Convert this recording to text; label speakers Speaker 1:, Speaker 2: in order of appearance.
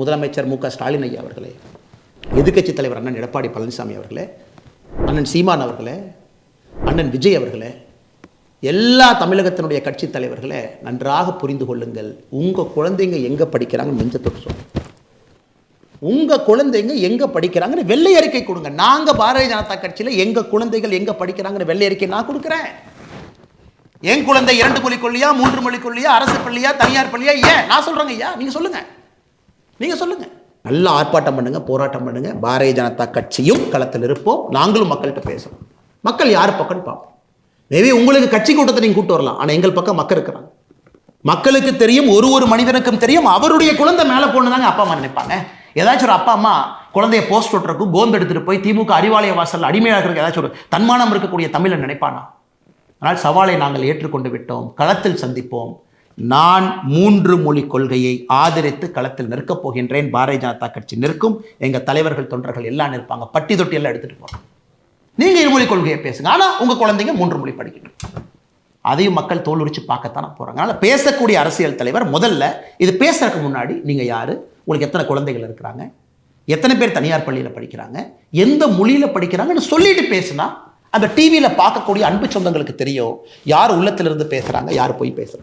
Speaker 1: முதலமைச்சர் மு.க.ஸ்டாலின் ஐயா அவர்களே, எதிர்க்கட்சி தலைவர் அண்ணன் எடப்பாடி பழனிசாமி அவர்களே, அண்ணன் சீமான் அவர்களே, அண்ணன் விஜய் அவர்களே, எல்லா தமிழகத்தினுடைய கட்சி தலைவர்களே, நன்றாக புரிந்து கொள்ளுங்கள். உங்கள் குழந்தைங்க எங்கே படிக்கிறாங்கன்னு நெஞ்ச தொட்டு சொல்லுங்கள். உங்கள் குழந்தைங்க எங்கே படிக்கிறாங்கன்னு வெள்ளை அறிக்கை கொடுங்க. நாங்கள் பாரதிய ஜனதா கட்சியில் எங்கள் குழந்தைகள் எங்கே படிக்கிறாங்கன்னு வெள்ளை அறிக்கை நான் கொடுக்குறேன். என் குழந்தை 2 மொழி கொள்ளியா, 3 மொழி கொள்ளியா, அரசு பள்ளியா, தனியார் பள்ளியா, ஏன் நான் சொல்கிறேங்க ஐயா, நீங்கள் சொல்லுங்கள். நீங்கள் சொல்லுங்கள். நல்லா ஆர்ப்பாட்டம் பண்ணுங்க, போராட்டம் பண்ணுங்க. பாரதிய ஜனதா கட்சியும் களத்தில் இருப்போம். நாங்களும் மக்கள்கிட்ட பேசுவோம். மக்கள் யார் பக்கம்னு பார்ப்போம். மேபி உங்களுக்கு கட்சி கூட்டத்தை நீங்கள் கூட்டு வரலாம், ஆனால் எங்கள் பக்கம் மக்கள் இருக்கிறாங்க. மக்களுக்கு தெரியும், ஒரு மனிதனுக்கும் தெரியும், அவருடைய குழந்தை மேலே போனதாங்க அப்பா அம்மா நினைப்பாங்க. ஏதாச்சும் ஒரு அப்பா அம்மா குழந்தைய போஸ்ட் ஓட்டுறதுக்கு கோந்து எடுத்துட்டு போய் திமுக அறிவாலய வாசல் அடிமையாக இருக்கிற ஏதாச்சும் ஒரு தன்மானம் இருக்கக்கூடிய தமிழன் நினைப்பானா? ஆனால் சவாலை நாங்கள் ஏற்றுக்கொண்டு விட்டோம். களத்தில் சந்திப்போம். நான் 3 மொழி கொள்கையை ஆதரித்து களத்தில் நிற்கப் போகின்றேன். பாரதிய ஜனதா கட்சி நிற்கும். எங்கள் தலைவர்கள் தொண்டர்கள் எல்லாம் நிற்பாங்க. பட்டி தொட்டி எல்லாம் எடுத்துகிட்டு போகிறோம். நீங்கள் 2 மொழி கொள்கையை பேசுங்க, ஆனால் உங்கள் குழந்தைங்க 3 மொழி படிக்கணும். அதையும் மக்கள் தோல் உரிச்சு பார்க்கத்தானே போகிறாங்க. அதனால் பேசக்கூடிய அரசியல் தலைவர் முதல்ல இது பேசுறதுக்கு முன்னாடி நீங்கள் யார், உங்களுக்கு எத்தனை குழந்தைகள் இருக்கிறாங்க, எத்தனை பேர் தனியார் பள்ளியில் படிக்கிறாங்க, எந்த மொழியில் படிக்கிறாங்கன்னு சொல்லிட்டு பேசுனா அந்த டிவியில் பார்க்கக்கூடிய அன்பு சொந்தங்களுக்கு தெரியும் யார் உள்ளத்திலிருந்து பேசுகிறாங்க, யார் போய் பேசுகிறாங்க.